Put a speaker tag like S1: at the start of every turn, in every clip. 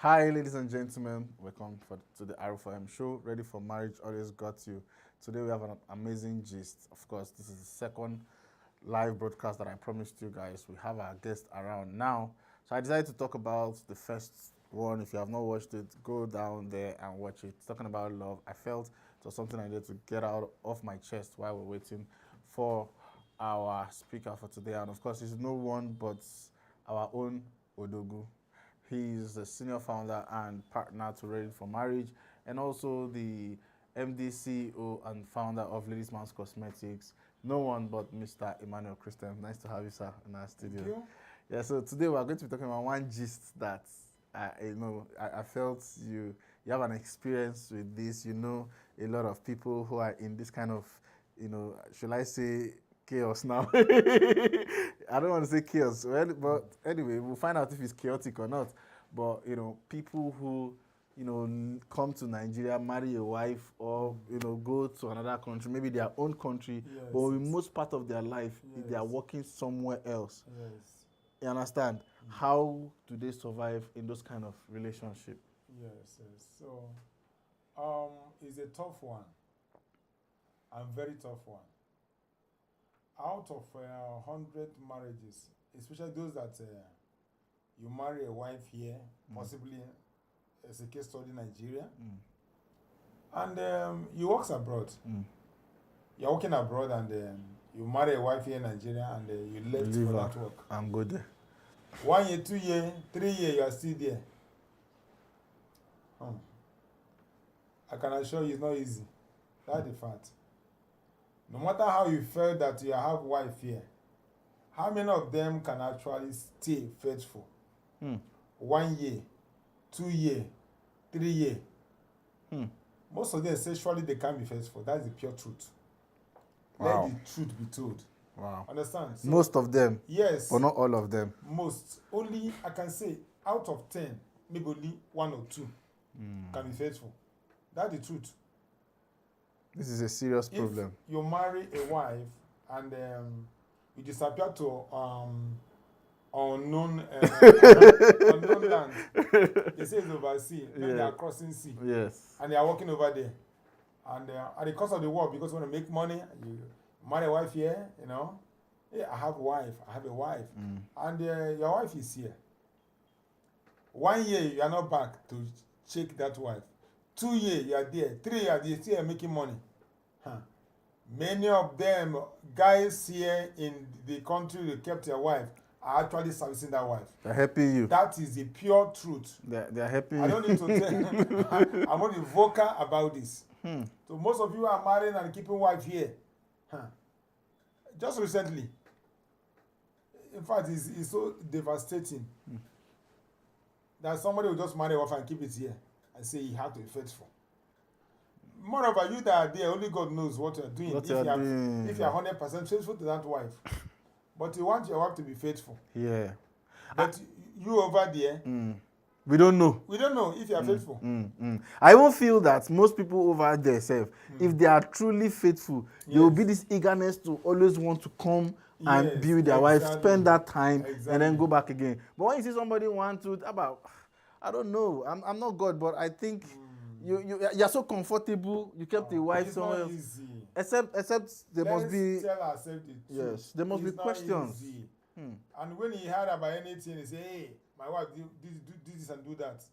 S1: Hi, ladies and gentlemen. Welcome to the R4M show. Ready for marriage, always got you. Today we have an amazing gist. Of course, this is the second live broadcast that I promised you guys. We have our guest around now. So I decided to talk about the first one. If you have not watched it, go down there and watch it. It's talking about love. I felt it was something I needed to get out of my chest while we're waiting for our speaker for today. And of course, it's no one but our own Odogu. He's the senior founder and partner to Ready for Marriage, and also the MD, CEO, and founder of Ladies Man's Cosmetics. No one but Mr. Emmanuel Christian. Nice to have you, sir, in our studio.
S2: Thank you.
S1: Yeah, so today we're going to be talking about one gist that I felt you have an experience with this. You know a lot of people who are in this kind of, should I say chaos now? I don't want to say chaos, well, but anyway, we'll find out if it's chaotic or not. But people who come to Nigeria, marry a wife, or go to another country, maybe their own country,
S2: Yes,
S1: but in most part of their life, they are
S2: Yes.
S1: working somewhere else.
S2: Yes.
S1: You understand? How do they survive in those kind of relationship?
S2: Yes. So, it's a tough one. A very tough one. Out of 100 marriages, especially those that you marry a wife here, possibly as a case study in Nigeria, and you work abroad. You're working abroad and you marry a wife here in Nigeria and you left
S1: Leave
S2: for
S1: her
S2: that work.
S1: and go there.
S2: 1 year, 2 year, 3 year, you are still there. I can assure you it's not easy. That's the fact. No matter how you felt that you have wife here, how many of them can actually stay faithful? 1 year, 2 year, 3 year. Most of them sexually they can't be faithful. That's the pure truth.
S1: Wow.
S2: Let the truth be told.
S1: Wow.
S2: Understand? So,
S1: Most of them,
S2: yes.
S1: but not all of them.
S2: Most. Only I can say out of 10, maybe only 1 or 2 can be faithful. That's the truth.
S1: This is a serious problem.
S2: If you marry a wife and you disappear to unknown unknown land, they say it's overseas. Maybe they are crossing sea.
S1: Yes.
S2: And they are walking over there. And at the cost of the war, because you want to make money, you marry a wife here, Hey, I have a wife. And your wife is here. 1 year, you are not back to check that wife. 2 years, you are there. 3 years, you are still making money. Many of them, guys here in the country that kept their wife, are actually servicing that wife.
S1: They're helping you.
S2: That is the pure truth.
S1: They're helping
S2: I
S1: you.
S2: don't need to tell. I'm only vocal about this. So most of you are marrying and keeping wife here. Just recently, in fact, it's so devastating that somebody will just marry a wife and keep it here and say he had to be faithful. Moreover, you that are there, only God knows what you're doing. If you're 100% faithful to that wife. But you want your wife to be faithful.
S1: Yeah.
S2: But you over there,
S1: We don't know.
S2: we don't know if you are faithful.
S1: I even feel that most people over there, if they are truly faithful, there will be this eagerness to always want to come and be with their wife, spend that time, and then go back again. But when you see somebody want to, I don't know. I'm not God, but I think you're so comfortable. You kept a wife somewhere else.
S2: Easy.
S1: Except there must be.
S2: Tell ourselves the truth.
S1: Yes, there must be questions.
S2: Easy. And when he heard about anything, he say, "Hey, my wife do this and do that."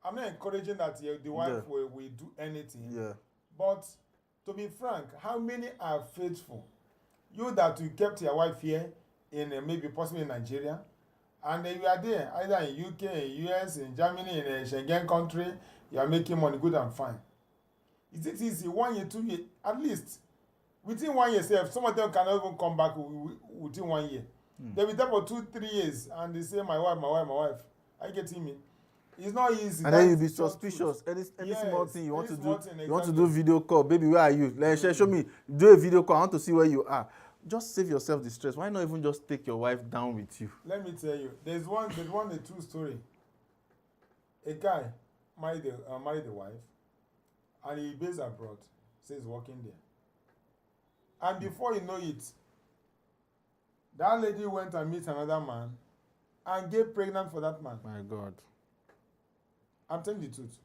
S2: I'm not encouraging that the wife will do anything.
S1: Yeah.
S2: But to be frank, how many are faithful? You that you kept your wife here in maybe possibly in Nigeria, and you are there either in UK, in US, in Germany, in a Schengen country, you are making money good and fine. Is it easy? 1 year, 2 years, at least within 1 year, some of them cannot even come back within 1 year. They'll be there for 2-3 years and they say, my wife. Are you getting me? It's not easy.
S1: And then you'll be suspicious. Any small thing you want to do, you want to do video call. Baby, where are you? Like, show me. Do a video call. I want to see where you are. Just save yourself the stress. Why not even just take your wife down with you?
S2: Let me tell you. There's a true story. A guy married the wife, and he based abroad. Says working there. And before you know it, that lady went and met another man and get pregnant for that man.
S1: My God.
S2: I'm telling the truth.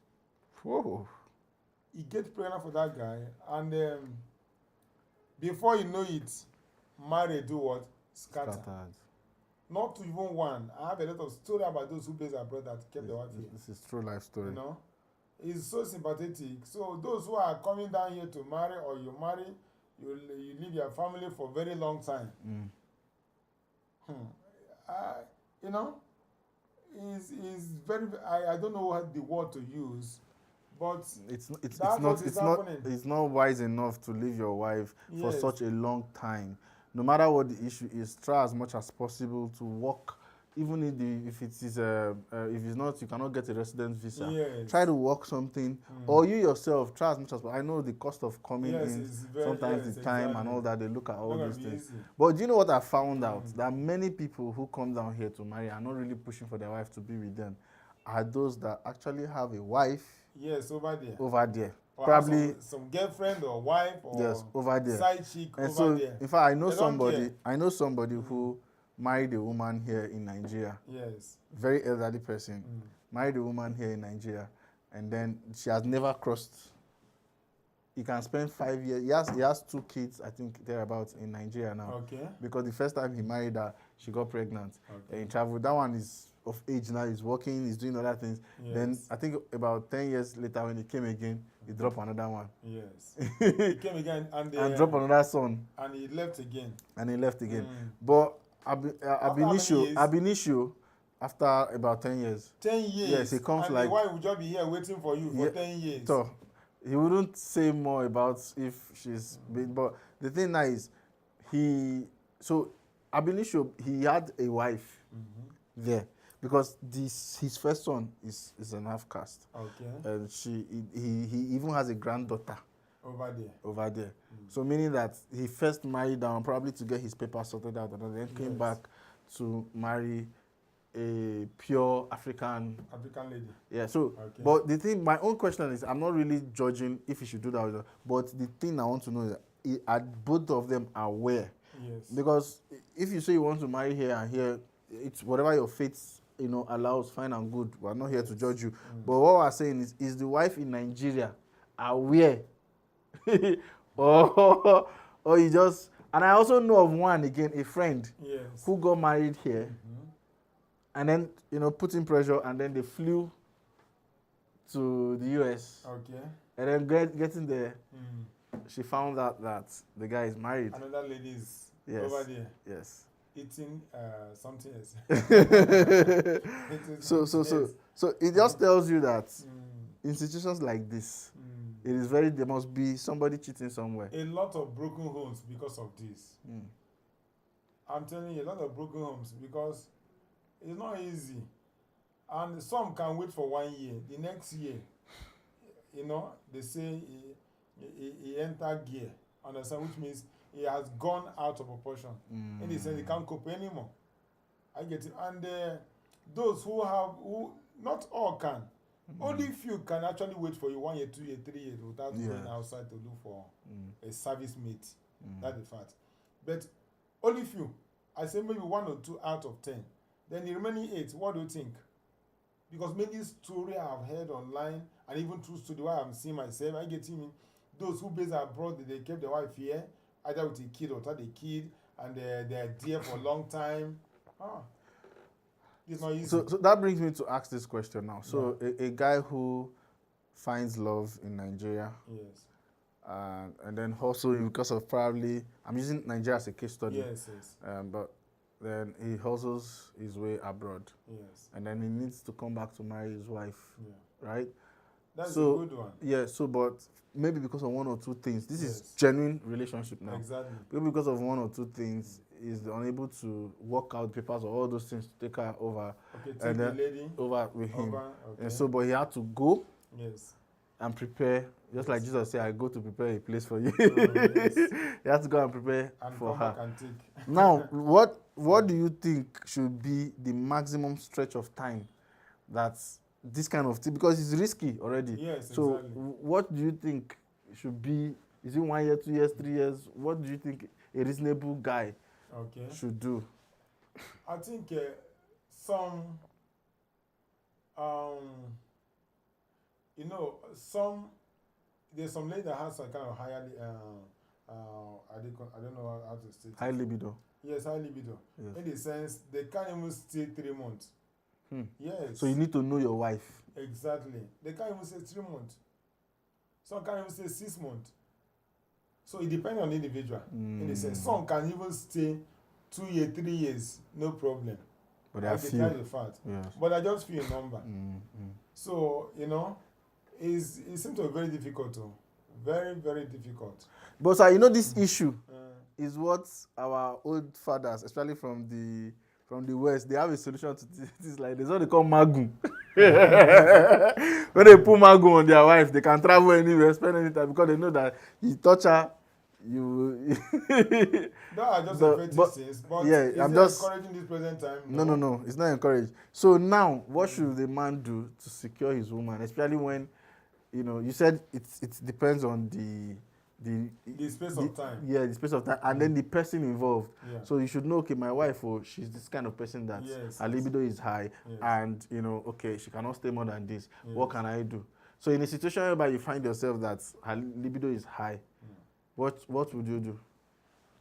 S1: Whoa.
S2: He get pregnant for that guy, and before you know it, marriage do what? Scatter.
S1: Scattered.
S2: Not even one. I have a lot of story about those who based abroad that kept their wife here.
S1: This is true life story.
S2: You know, it's so sympathetic. So those who are coming down here to marry, or you marry, you leave your family for a very long time. You know, is very. I don't know what the word to use, but
S1: it's not wise enough to leave your wife for
S2: Yes.
S1: such a long time. No matter what the issue is, try as much as possible to work. Even if it's not, you cannot get a residence visa.
S2: Yes.
S1: Try to work something, or you yourself try as much as possible. I know the cost of coming
S2: Yes,
S1: in,
S2: it's very-
S1: sometimes
S2: yes,
S1: the time and
S2: exactly.
S1: all that. They look at all
S2: Not gonna
S1: these
S2: be
S1: things.
S2: easy.
S1: But do you know what I found out? That many people who come down here to marry are not really pushing for their wife to be with them. Are those that actually have a wife
S2: Yes, over there.
S1: over there.
S2: Or
S1: Probably
S2: have some girlfriend or wife or
S1: yes, over there.
S2: side chick
S1: And
S2: over
S1: so,
S2: there.
S1: in fact, I know
S2: They don't
S1: somebody.
S2: care.
S1: I know somebody who married a woman here in Nigeria.
S2: Yes.
S1: Very elderly person. Married a woman here in Nigeria, and then she has never crossed. He can spend 5 years. He has 2 kids, I think thereabouts, in Nigeria now.
S2: Okay.
S1: Because the first time he married her, she got pregnant.
S2: Okay.
S1: And he traveled. That one is of age now. He's working. He's doing other things. Then
S2: Yes.
S1: I think about 10 years later, when he came again, he dropped another one.
S2: Yes. He came again
S1: and dropped another son.
S2: and he left again.
S1: And he left again. But
S2: After how many years?
S1: Ab initio, after about 10 years.
S2: 10 years.
S1: Yes, he comes
S2: and
S1: like.
S2: the wife will just be here waiting for you for
S1: Yeah,
S2: 10 years.
S1: So he wouldn't say more about if she's been. But the thing now is, ab initio, he had a wife there because his first son is an half caste.
S2: Okay.
S1: And he even has a granddaughter
S2: Over there.
S1: So meaning that he first married down probably to get his papers sorted out, and then came back to marry a pure African
S2: lady.
S1: Yeah. So,
S2: Okay.
S1: but the thing, my own question is, I'm not really judging if he should do that or not, but the thing I want to know is that are both of them aware?
S2: Yes.
S1: Because if you say you want to marry here and here, it's whatever your faith allows, fine and good. We're not here to judge you. But what we're saying is the wife in Nigeria aware? or you just, and I also know of one again, a friend
S2: Yes.
S1: who got married here and then put in pressure, and then they flew to the US,
S2: Okay.
S1: and then getting there, she found out that the guy is married.
S2: Another lady is
S1: Yes.
S2: over there
S1: Yes.
S2: eating something else.
S1: So it just tells you that in situations like this, there must be somebody cheating somewhere.
S2: A lot of broken homes because of this. I'm telling you, a lot of broken homes because it's not easy. And some can wait for 1 year. The next year, they say he enter gear, understand, which means he has gone out of proportion. In the sense he can't cope anymore. I get it. And those who not all can. Only few can actually wait for you 1 year, 2 year, 3 years without going outside to look for a service mate. That's the fact. But only few. I say maybe 1 or 2 out of 10. Then the remaining 8, what do you think? Because many story I've heard online, and even through studio where I'm seeing myself, I get him. Those who based abroad, they kept their wife here, either with a kid or without a kid, and they're there for a long time. It's not easy.
S1: So that brings me to ask this question now. So a guy who finds love in Nigeria,
S2: Yes.
S1: And then also because of probably, I'm using Nigeria as a case study.
S2: Yes.
S1: But then he hustles his way abroad.
S2: Yes.
S1: And then he needs to come back to marry his wife, right?
S2: That's
S1: So,
S2: a good one.
S1: Yeah, but maybe because of 1 or 2 things, this is
S2: Yes.
S1: genuine relationship now.
S2: Exactly.
S1: Maybe because of 1 or 2 things, he's unable to work out papers or all those things to take her over.
S2: Okay, take
S1: and
S2: the
S1: then
S2: lady
S1: over with him.
S2: over. Okay.
S1: And so, but he had to go
S2: Yes.
S1: and prepare, just like Jesus said, I go to prepare a place for you.
S2: Yes.
S1: He had to go and prepare
S2: And
S1: for
S2: come
S1: her.
S2: back and take.
S1: Now, what do you think should be the maximum stretch of time that this kind of thing, because it's risky already.
S2: Yes,
S1: so
S2: exactly.
S1: what do you think should be, is it 1 year, 2 years, 3 years? What do you think a reasonable guy should do?
S2: I think some You know, there's some lady that has some kind of higher, I don't know how to state
S1: High
S2: it.
S1: libido.
S2: Yes, high libido.
S1: Yes.
S2: In the sense, they can't even stay 3 months. Yes.
S1: So you need to know your wife.
S2: Exactly. They can't even stay 3 months. Some can't even stay 6 months. So it depends on the individual. In the sense, some can even stay 2 years, 3 years, no problem.
S1: But I feel.
S2: The fact.
S1: Yes.
S2: But I just feel a number. So, you know, it seems to be very difficult. Very, very difficult.
S1: But sir, you know this issue is what our old fathers, especially from the West, they have a solution to this. Like there's what they call magum. When they put magum on their wife, they can travel anywhere, spend any time because they know that you touch her, you.
S2: That are just effective things. But
S1: yeah,
S2: is
S1: I'm
S2: it
S1: just
S2: encouraging this present time?
S1: No, it's not encouraged. So now, what should the man do to secure his woman, especially when, you know, you said it depends on the
S2: space of time.
S1: Yeah, the space of time, and then the person involved.
S2: Yeah.
S1: So you should know, okay, my wife, she's this kind of person that her libido is high, and you know, okay, she cannot stay more than this. What can I do? So in a situation whereby you find yourself that her libido is high, what would you do?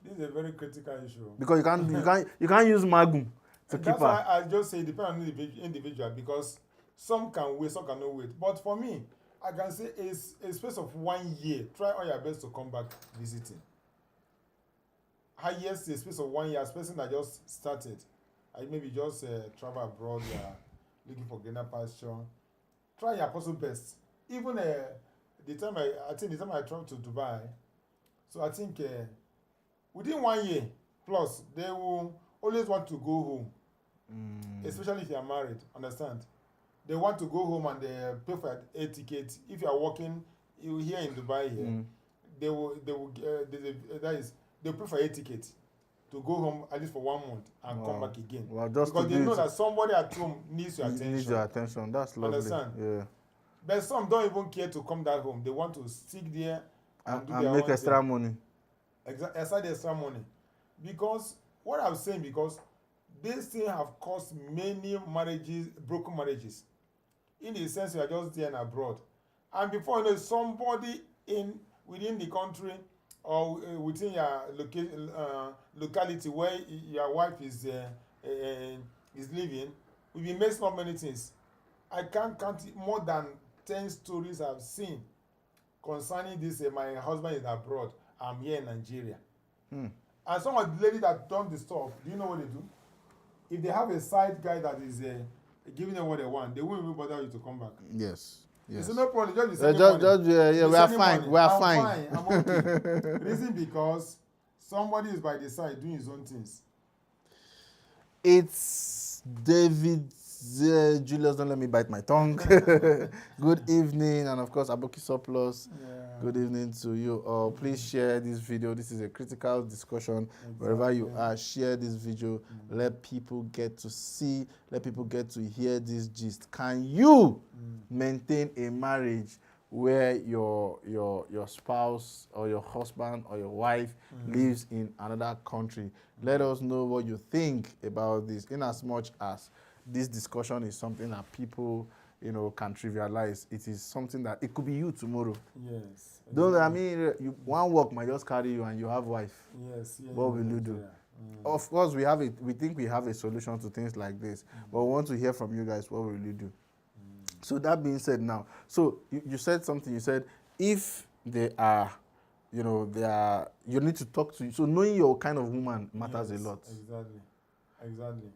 S2: This is a very critical issue.
S1: Because you can't use magum to keep her.
S2: That's why I just say it depends on the individual, because some can wait, some cannot wait. But for me, I can say a space of 1 year. Try all your best to come back visiting. Highest a space of 1 year, as person that just started. I maybe just travel abroad, looking for greener pasture. Try your possible best. Even the time I traveled to Dubai, so I think within 1 year plus, they will always want to go home. Especially if you are married, understand? They want to go home and they pay for a ticket. If you are working here in Dubai, they'll pay for a ticket to go home at least for 1 month and come back again.
S1: Well, just
S2: because they know that somebody at home needs your attention.
S1: Needs your attention. That's lovely.
S2: Understand?
S1: Yeah.
S2: But some don't even care to come back home. They want to stick there and do their
S1: make
S2: own
S1: extra
S2: thing.
S1: money.
S2: Aside extra money. Because what I'm saying, because this thing have caused many marriages, broken marriages. In the sense you are just there and abroad. And before you know, somebody within the country or within your locality where your wife is living will be messing up many things. I can't count more than 10 stories I've seen concerning this. My husband is abroad, I'm here in Nigeria. And some of the ladies that done the stuff, do you know what they do? If they have a side guy that is giving them what they want, they won't even bother you to come back.
S1: Yes.
S2: It's no problem. Just we
S1: are fine. We are
S2: fine. I'm okay. Reason because somebody is by the side doing his own things.
S1: It's David Julius. Don't let me bite my tongue. Good evening, and of course, Aboki Surplus. Good evening to you. Please share this video. This is a critical discussion. Wherever you are, share this video. Let people get to see. Let people get to hear this gist. Can you maintain a marriage where your spouse or your husband or your wife lives in another country? Let us know what you think about this. In as much as this discussion is something that people, you know, can trivialize, it is something that it could be you tomorrow.
S2: Yes.
S1: Don't I mean one work might just carry you and you have wife.
S2: Yes.
S1: What will you do? Of course, we think we have a solution to things like this, but we want to hear from you guys. What will you do? So that being said, now, so you said something. You said if they are, you know, you need to talk to you. So knowing your kind of woman matters a lot.
S2: Exactly.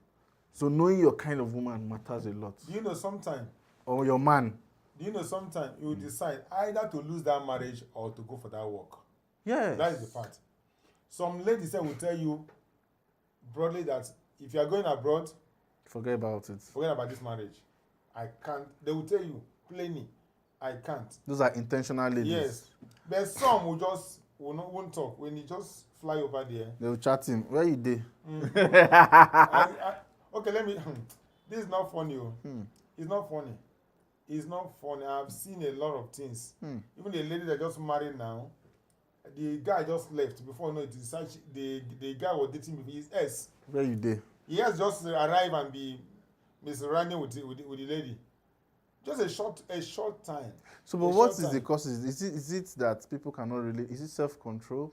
S1: So knowing your kind of woman matters a lot.
S2: Do you know sometime?
S1: Or your man.
S2: Do you know sometime you will decide either to lose that marriage or to go for that work?
S1: Yes.
S2: That is the fact. Some ladies will tell you broadly that if you are going abroad,
S1: forget about it.
S2: Forget about this marriage. I can't. They will tell you plainly, I can't.
S1: Those are intentional ladies.
S2: Yes. But some won't talk. When you just fly over there,
S1: they will chat him. Where you dey?
S2: Okay, let me. This is not funny. It's not funny. It's not funny. I've seen a lot of things. Even the lady that just married now, the guy just left before you know it. The guy was dating with his ex.
S1: Where you dey?
S2: He has just arrived and be running with the lady. Just a short time.
S1: So, but what is the causes? Is it that people cannot really? Is it self-control?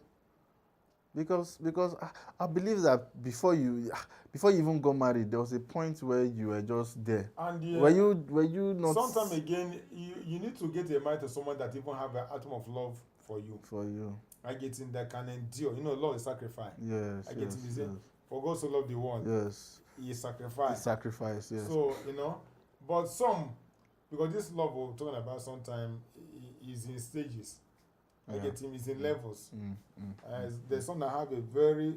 S1: Because I believe that before you even got married, there was a point where you were just there.
S2: And
S1: were you not?
S2: Sometimes again, you need to get married to someone that even have an atom of love for you.
S1: For you.
S2: I get in that can endure. You know, love is sacrifice.
S1: Yes.
S2: I get yes. For God so loved the world.
S1: Yes.
S2: He sacrificed.
S1: Sacrifice. Yes.
S2: So but some, because this love we're talking about sometime is in stages. I get him. It's in levels. There's some that have a very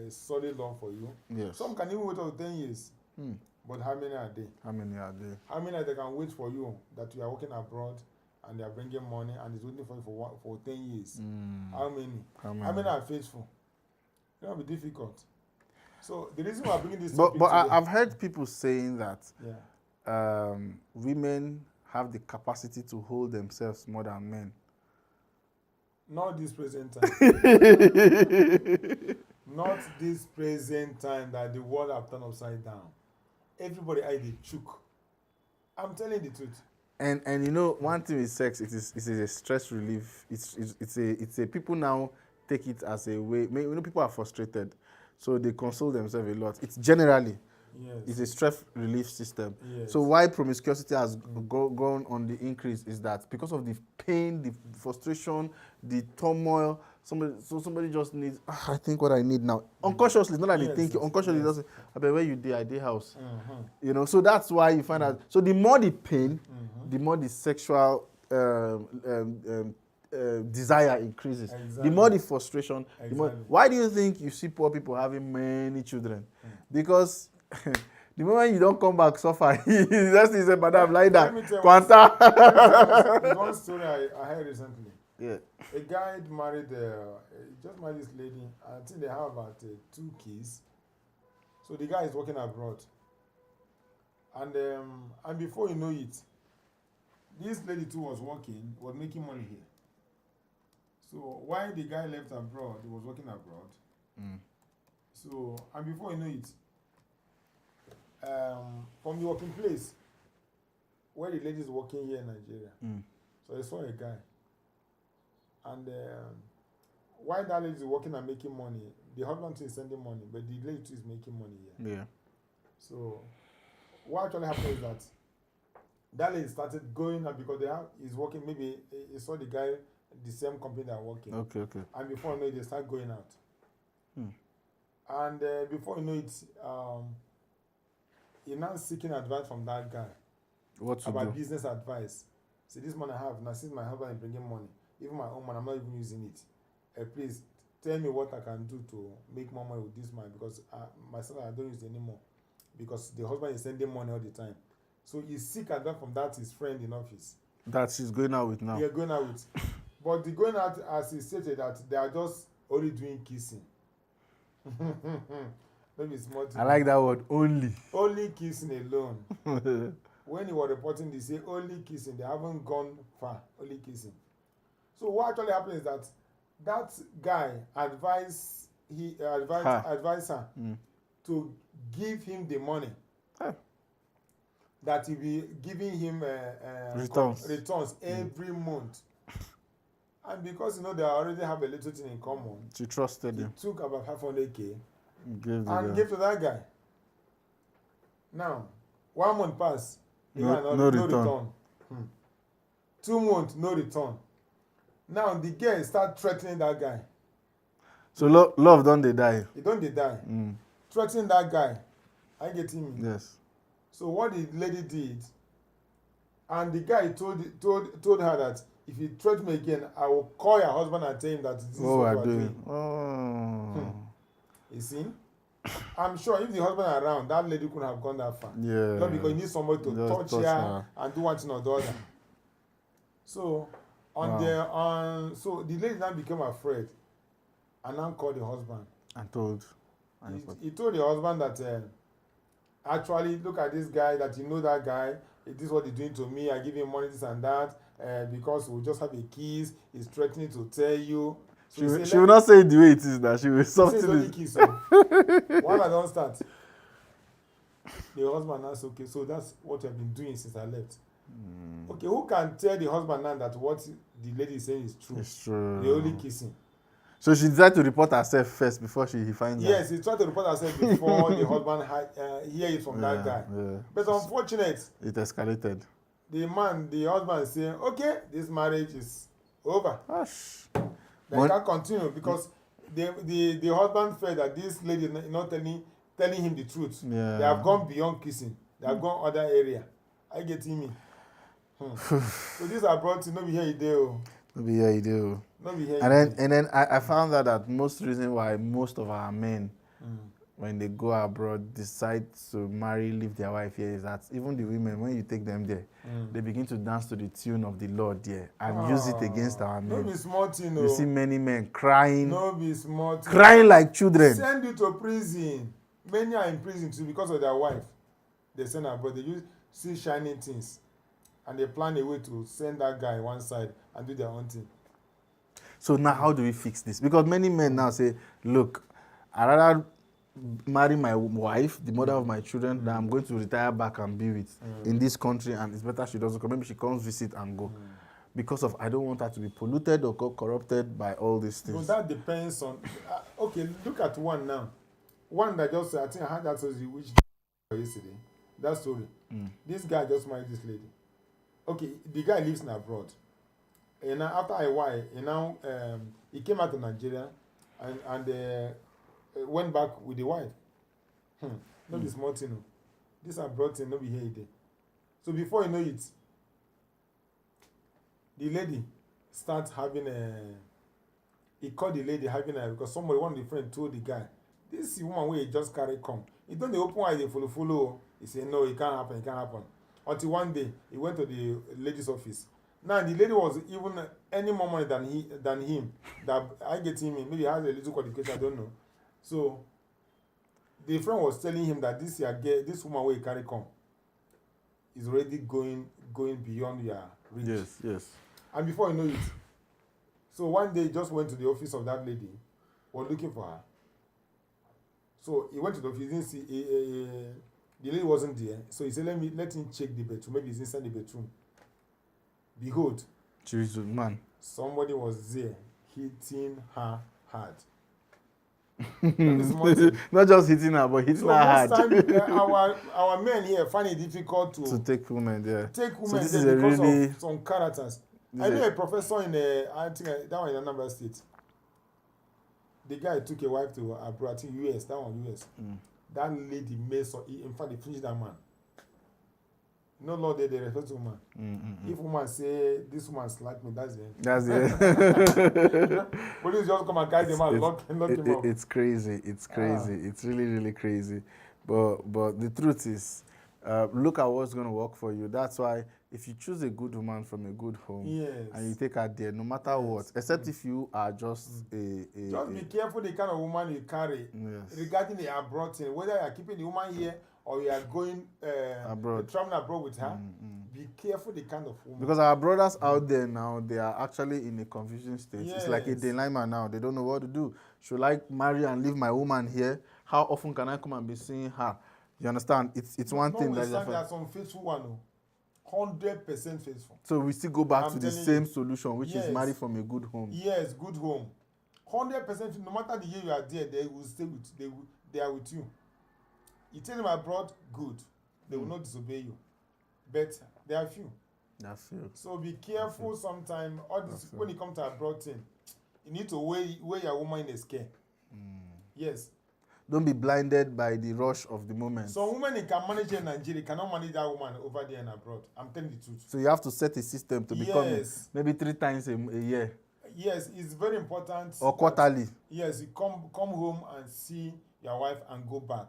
S2: solid love for you.
S1: Yes.
S2: Some can even wait up to 10 years. But how many are they?
S1: How many are they?
S2: How many are they can wait for you that you are working abroad and they are bringing money and it's waiting for you for 10 years? How many? How many are faithful? It will be difficult. So the reason why I'm bringing this topic
S1: but I've heard people saying that
S2: yeah.
S1: Women have the capacity to hold themselves more than men.
S2: Not this present time. Not this present time that the world have turned upside down. Everybody I did choke. I'm telling the truth.
S1: And you know, one thing with sex, it is a stress relief. It's a people now take it as a way. You know, people are frustrated, so they console themselves a lot. It's generally.
S2: Yes.
S1: It's a stress relief system.
S2: Yes.
S1: So why promiscuity has gone on the increase is that because of the pain, the frustration, the turmoil, somebody just needs, I think what I need now. Unconsciously, not like they think, unconsciously doesn't, I bet where you did, I did house. You know, so that's why you find out. So the more the pain, the more the sexual desire increases.
S2: Exactly.
S1: The more the frustration,
S2: exactly.
S1: the more. Why do you think you see poor people having many children? Because the moment you don't come back suffer, that's he said, madam, lie down.
S2: Quanta. One story I heard recently.
S1: Yeah.
S2: A guy married, just married this lady. I think they have about 2 kids. So the guy is working abroad. And before you know it, this lady too was making money here. So while the guy left abroad, he was working abroad. So, and before you know it, from the working place where the lady is working here in Nigeria, so I saw a guy. And while that lady is working and making money, the husband is sending money, but the lady too is making money here.
S1: Yeah.
S2: So what actually happened is that lady started going out because he's working, maybe he saw the guy, the same company they are working.
S1: Okay.
S2: And before you know it, they start going out. And before you know it, he's now seeking advice from that guy.
S1: What to
S2: about
S1: do?
S2: Business advice. See, this money I have, now since my husband is bringing money, even my own money, I'm not even using it. Please tell me what I can do to make more money with this money, because myself, I don't use it anymore. Because the husband is sending money all the time. So he seek advice from his friend in office.
S1: That she's going out with now.
S2: They're going out with. But the going out, as he stated, that they are just only doing kissing. Maybe small.
S1: I like that word, only.
S2: Only kissing alone. When he was reporting, they say only kissing. They haven't gone far. Only kissing. So what actually happened is that guy advised her to give him the money. That he'll be giving him returns every month. And because they already have a little thing in common,
S1: she trusted him.
S2: He took about 500K
S1: and
S2: gave to that guy. Now, 1 month passed.
S1: No return.
S2: 2 months, no return. Now the girl start threatening that guy.
S1: So love don't they die?
S2: He don't they die. Threatening that guy. I get him.
S1: Yes.
S2: So what the lady did, and the guy told her that if you threaten me again, I will call your husband and tell him that this is what we are doing.
S1: Oh.
S2: You see? I'm sure if the husband around, that lady couldn't have gone that far.
S1: Yeah.
S2: Not because you need somebody to touch her and do one thing or the other. So so the lady now became afraid and now called the husband.
S1: And told.
S2: He told the husband that actually look at this guy, that you know that guy, this is what he's doing to me, I give him money, this and that, because we'll just have a kiss, he's threatening to tell you. So
S1: she will not say it the way it is now. She will something.
S2: Only kiss. While I don't start, the husband asked, okay, so that's what I've been doing since I left. Okay, who can tell the husband now that what the lady is saying is true?
S1: It's true.
S2: They only kissing.
S1: So she decided to report herself first before he finds out.
S2: Yes, he tried to report herself before the husband hear it from that guy.
S1: Yeah.
S2: But unfortunate,
S1: It escalated.
S2: the husband is saying, okay, this marriage is over.
S1: Gosh.
S2: They can't continue because the husband felt that this lady is not telling him the truth.
S1: Yeah.
S2: They have gone beyond kissing. They have gone other area. I get me. So these are brought to no be here you do.
S1: No be here you do.
S2: No be here.
S1: And then I found out that most reason why most of our men when they go abroad decide to marry, leave their wife here is that even the women, when you take them there, they begin to dance to the tune of the Lord there and use it against our men.
S2: No be small thing,
S1: You see many men crying.
S2: No be small thing.
S1: Crying like children.
S2: Send you to prison. Many are in prison too because of their wife. They send abroad. They use see shining things, and they plan a way to send that guy one side and do their own thing.
S1: So now, how do we fix this? Because many men now say, "Look, I rather marry my wife, the mother of my children, that I'm going to retire back and be with in this country, and it's better she doesn't come. Maybe she comes visit and go, because of I don't want her to be polluted or corrupted by all these things."
S2: So that depends on. Okay, look at one now. One that just I think I had that story which yesterday. That story. This guy just married this lady. Okay, the guy lives in abroad. And now after a while, he came out to Nigeria and went back with the wife. Not be small thing. This abroad thing, not be here there. So before you know it, the lady starts having he called the lady having because somebody, one of the friends told the guy, this woman where he just carry come. He don't open eye, they follow. He said, no, it can't happen, Until one day, he went to the lady's office. Now, the lady was even any more money than him. That I get him, maybe he has a little qualification, I don't know. So, the friend was telling him that this woman where he carry come is already going beyond your reach.
S1: Yes.
S2: And before you know it, so one day he just went to the office of that lady, was looking for her. So he went to the office, didn't see the lady wasn't there. So he said, let him check the bedroom. Maybe he's inside the bedroom. Behold,
S1: Jesus, man.
S2: Somebody was there hitting her hard.
S1: Not just hitting her, but hitting her hard.
S2: So most time, our men here find it difficult to
S1: take women there.
S2: Take women
S1: so this
S2: there
S1: is
S2: because
S1: really,
S2: of some characters. I know a professor in I think that one in Anambra State. The guy took a wife to abroad, I think US, that one US. That lady made so in fact they finished that man. No law they respect woman. If woman say this woman slapped me, that's it.
S1: That's it.
S2: Police just come and carry the man, lock him up.
S1: It's crazy. It's crazy. It's really, really crazy. But the truth is, look at what's going to work for you. That's why if you choose a good woman from a good home and you take her there, no matter what, except if you are just
S2: just be careful the kind of woman you carry regarding the abroad thing. Whether you are keeping the woman here or you are going abroad, traveling abroad with her, be careful the kind of woman.
S1: Because our brothers out there now, they are actually in a confusion state. It's like a dilemma now. They don't know what to do. Should I marry and leave my woman here? How often can I come and be seeing her? You understand? It's one thing that
S2: there are some faithful ones. 100% faithful.
S1: So we still go back to the same solution, which is marry from a good home.
S2: Yes, good home. 100%. No matter the year you are there, they will stay with. They are with you. You tell them abroad, good. They will not disobey you. But there are few.
S1: That's few.
S2: So be careful. Sometimes all this when it comes to abroad thing, you need to weigh your woman in a scale. Yes. Don't
S1: be blinded by the rush of the moment.
S2: So women can manage in Nigeria, cannot manage that woman over there and abroad. I'm telling the truth.
S1: So you have to set a system to become maybe 3 times a year.
S2: Yes, it's very important.
S1: Or quarterly.
S2: Yes, you come home and see your wife and go back.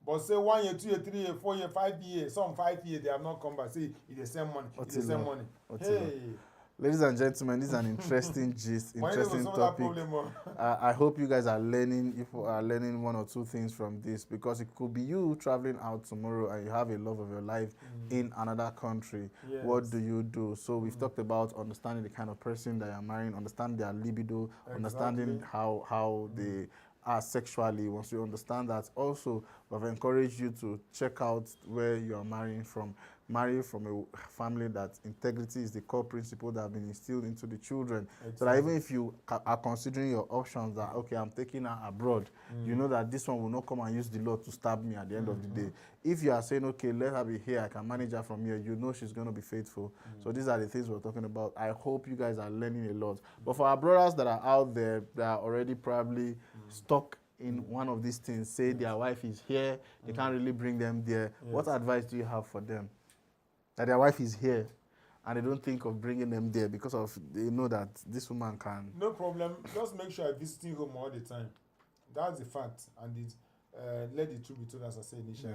S2: But say 1 year, 2 year, 3 year, 4 year, 5 years, some 5 years they have not come back. See, it's the same money. It's the same money. Hey.
S1: Ladies and gentlemen, this is an interesting gist, interesting topic. I hope you guys are learning, if you are learning 1 or 2 things from this, because it could be you traveling out tomorrow and you have a love of your life in another country. Yes. What do you do? So we've talked about understanding the kind of person that you're marrying, understand their libido, understanding how they are sexually. Once you understand that, also We've encouraged you to check out where you are marrying from. Marry from a family that integrity is the core principle that have been instilled into the children.
S2: Exactly.
S1: So that even if you are considering your options that, okay, I'm taking her abroad, you know that this one will not come and use the law to stab me at the end of the day. If you are saying, okay, let her be here, I can manage her from here, you know she's going to be faithful. So these are the things we're talking about. I hope you guys are learning a lot. But for our brothers that are out there, that are already probably stuck in one of these things, say their wife is here, they can't really bring them there. What advice do you have for them? That their wife is here and they don't think of bringing them there because of they know that this woman can.
S2: No problem. Just make sure you're visiting home all the time. That's the fact. And let the truth be told, as I said initially.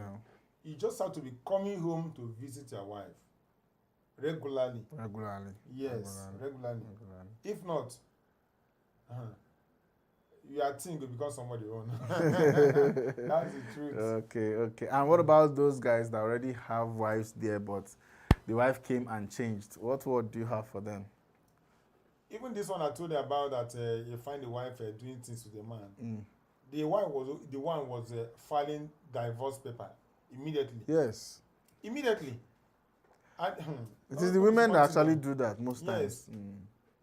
S2: You just have to be coming home to visit your wife regularly. Yes, regularly. If not, your thing will become somebody own. That's the truth.
S1: Okay. And what about those guys that already have wives there, but the wife came and changed? What word do you have for them?
S2: Even this one I told you about, that you find the wife doing things with the man. The one was filing divorce paper immediately.
S1: Yes.
S2: Immediately. And,
S1: it is the women that actually do that most times.
S2: Yes.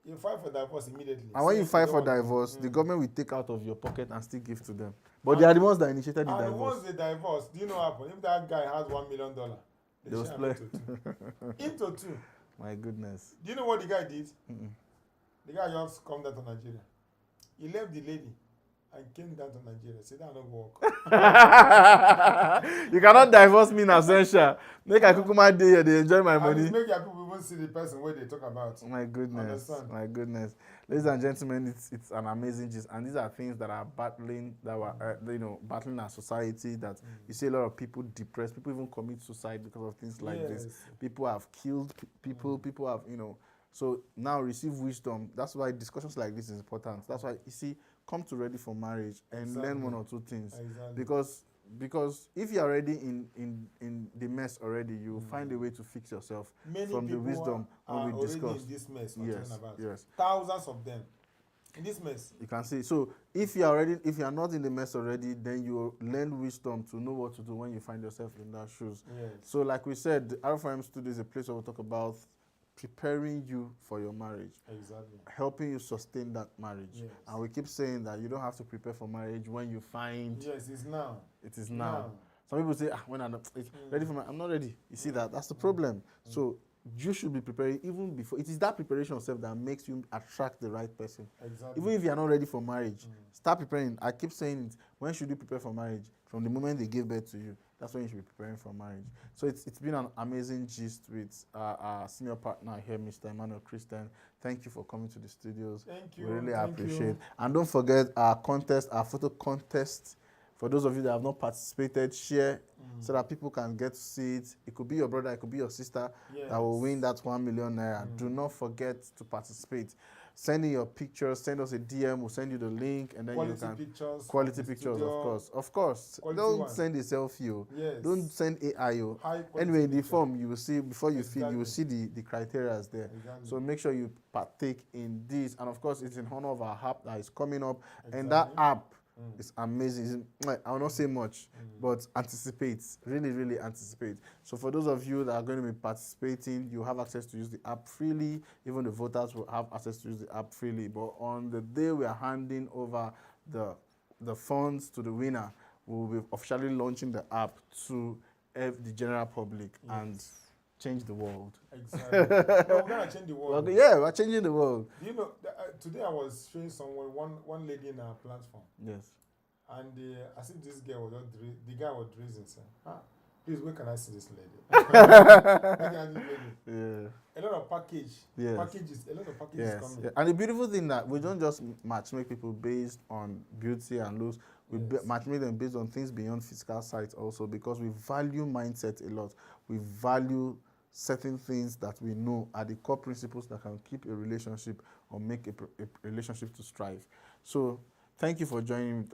S2: You file for divorce immediately.
S1: And when you file for divorce, the government will take out of your pocket and still give to them. But they are the ones that initiated the divorce.
S2: And once they divorce, do you know what happens? If that guy has $1 million, they
S1: will split
S2: into two.
S1: My goodness.
S2: Do you know what the guy did? The guy just come down to Nigeria. He left the lady and came down to Nigeria. Said, I don't work.
S1: You cannot divorce me in absentia. Make a kukuma day here, they enjoy my money.
S2: And make your people even see the person where they talk about.
S1: My goodness.
S2: Understand?
S1: My goodness. Ladies and gentlemen, it's an amazing gist. And these are things that are battling, that were, battling our society, that you see a lot of people depressed. People even commit suicide because of things like this. People have killed people. People have, So now receive wisdom. That's why discussions like this is important. That's why, you see, come to Ready for Marriage and learn one or two things. Because if you're already in the mess already, you will find a way to fix yourself.
S2: Many
S1: from the wisdom
S2: are
S1: we discussed.
S2: In this mess
S1: Yes.
S2: Thousands of them in this mess.
S1: You can see. So if you are not in the mess already, then you learn wisdom to know what to do when you find yourself in that shoes.
S2: Yes.
S1: So like we said, the RFM Studio is a place where we'll talk about preparing you for your marriage.
S2: Exactly.
S1: Helping you sustain that marriage.
S2: Yes.
S1: And we keep saying that you don't have to prepare for marriage when you find.
S2: Yes, it's now.
S1: It is now. Some people say, when I'm ready for marriage, I'm not ready. You see that? That's the problem. So you should be preparing even before. It is that preparation itself that makes you attract the right person.
S2: Exactly.
S1: Even if you are not ready for marriage, start preparing. I keep saying it. When should you prepare for marriage? From the moment they give birth to you. That's when you should be preparing for marriage. So it's been an amazing gist with our senior partner here, Mr. Emmanuel Christian. Thank you for coming to the studios.
S2: Thank you.
S1: We really appreciate it. And don't forget our contest, our photo contest. For those of you that have not participated, share so that people can get to see it. It could be your brother, it could be your sister that will win that 1 million naira. Do not forget to participate. Send in your pictures, send us a DM, we'll send you the link, and then you can. Quality pictures, of course. Don't send a selfie.
S2: Yes.
S1: Don't send AI. Anyway, in the form, you will see, before you fill, you will see the criteria there.
S2: Exactly.
S1: So make sure you partake in this. And of course, it's in honor of our app that is coming up. And that app is amazing. I will not say much, but anticipate. Really, really anticipate. So for those of you that are going to be participating, you have access to use the app freely. Even the voters will have access to use the app freely. But on the day we are handing over the funds to the winner, we will be officially launching the app to the general public and change the world.
S2: Exactly. No, we're going to change the world.
S1: We're changing the world.
S2: You know, today I was showing someone, one lady in our platform.
S1: Yes.
S2: And I see this girl was the guy was dressing. Please, where can I see this lady? Where can I see this lady?
S1: Yeah.
S2: A lot of packages coming.
S1: Yeah. And the beautiful thing that we don't just matchmake people based on beauty and looks. We matchmake them based on things beyond physical sight also, because we value mindset a lot. We value certain things that we know are the core principles that can keep a relationship or make a relationship to strive. So thank you for joining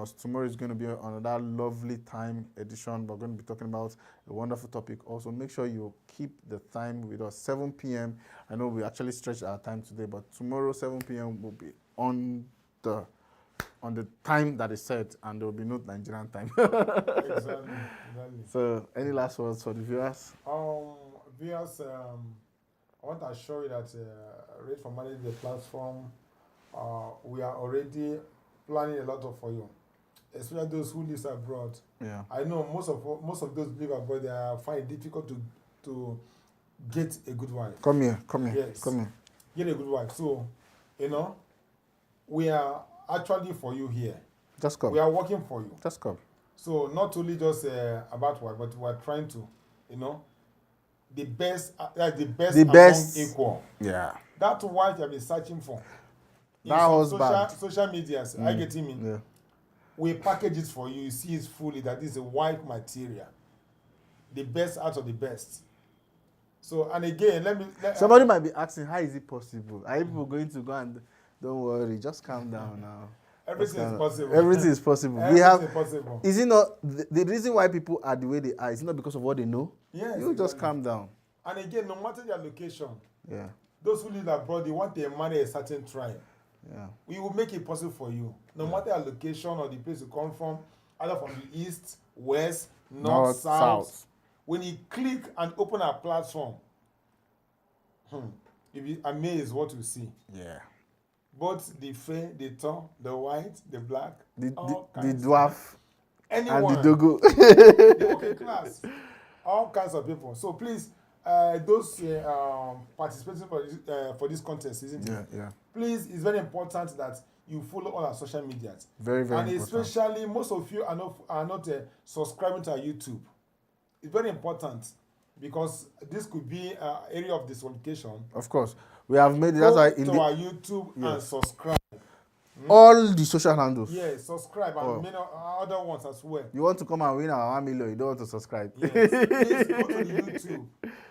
S1: us. Tomorrow is going to be another lovely time edition. We're going to be talking about a wonderful topic. Also, make sure you keep the time with us. 7 p.m. I know we actually stretched our time today, but tomorrow, 7 p.m. will be on the on the time that is set, and there will be no Nigerian time.
S2: Exactly.
S1: So, any last words for the viewers?
S2: Viewers, I want to assure you that Rate for Managing the platform, we are already planning a lot of for you, especially those who live abroad.
S1: Yeah.
S2: I know most of those who live abroad, they find it difficult to get a good wife.
S1: Come here.
S2: Yes.
S1: Come here.
S2: Get a good wife. So, we are actually for you here.
S1: Just come.
S2: We are working for you.
S1: Just come.
S2: So not only just about wife, but we are trying to, the best among equal.
S1: Yeah.
S2: That's what you have been searching for. In
S1: That was bad.
S2: Social medias, I get him in.
S1: Yeah.
S2: We package it for you. You see it fully that this is a white material. The best out of the best. So, and again,
S1: somebody might be asking, how is it possible? Are people going to go and don't worry, just calm down now.
S2: Everything is possible.
S1: Everything is possible.
S2: Everything is possible.
S1: Is it not the reason why people are the way they are? Is it not because of what they know?
S2: Yes.
S1: You just calm down.
S2: And again, no matter your location,
S1: yeah,
S2: those who live abroad, they want to marry a certain tribe.
S1: Yeah,
S2: we will make it possible for you, no matter your location or the place you come from, either from the east, west, north, south. When you click and open our platform, you'll be amazed what you see.
S1: Yeah.
S2: Both the fair, the tall, the white, the black,
S1: the dwarf,
S2: anyone,
S1: and the dogo.
S2: the working class, all kinds of people. So please, those participating for this contest, isn't it?
S1: Yeah.
S2: Please, it's very important that you follow all our social medias.
S1: Very, very
S2: and
S1: important.
S2: Especially, most of you are not subscribing to our YouTube. It's very important because this could be an area of disqualification.
S1: Of course, we have made it.
S2: Go to our YouTube and subscribe.
S1: All the social handles.
S2: Yes, subscribe and many other ones as well.
S1: You want to come and win our 1 million, you don't want to subscribe.
S2: Yes. Please go to the YouTube.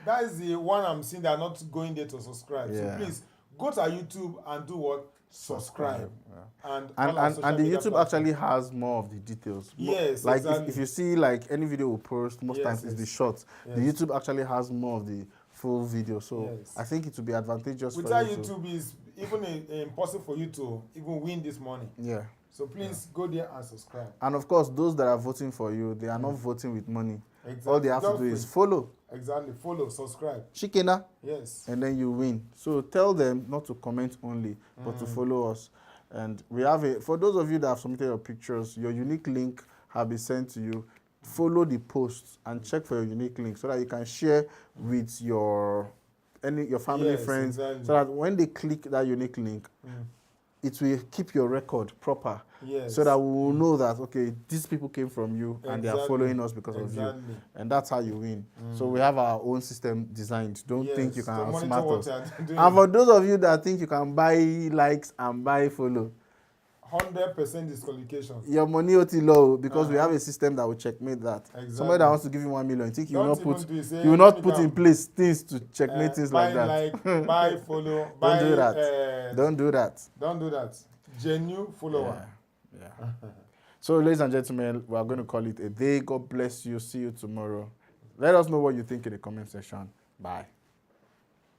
S2: That is the one I'm seeing that are not going there to subscribe. Yeah. So please go to our YouTube and do what? Subscribe. Yeah.
S1: And the YouTube actually has more of the details.
S2: Yes,
S1: like
S2: exactly.
S1: if you see like any video we post, most times it's the short. Yes. The YouTube actually has more of the full video. So I think it would be advantageous
S2: without
S1: for you.
S2: YouTube is even impossible for you to even win this money.
S1: Yeah.
S2: So please go there and subscribe.
S1: And of course, those that are voting for you, they are not voting with money.
S2: Exactly.
S1: All they have to do is follow.
S2: Exactly. Follow, subscribe.
S1: Shikena.
S2: Yes.
S1: And then you win. So tell them not to comment only, but to follow us. And we have for those of you that have submitted your pictures, your unique link have been sent to you. Follow the posts and check for your unique link so that you can share with your family, friends, so that when they click that unique link, it will keep your record proper.
S2: Yes.
S1: So that we will know that, okay, these people came from you and they are following us because of you. And that's how you win. So we have our own system designed. Don't think you can outsmart us. And for those of you that think you can buy likes and buy follow,
S2: 100% disqualification.
S1: Your money is low because we have a system that will checkmate that. Exactly. Somebody that wants to give you 1 million, think you will not put in place things to checkmate things like that.
S2: Buy follow,
S1: Don't do that. Don't do that.
S2: Don't do that. Genuine follower.
S1: Yeah. So, ladies and gentlemen, we are going to call it a day. God bless you. See you tomorrow. Let us know what you think in the comment section. Bye.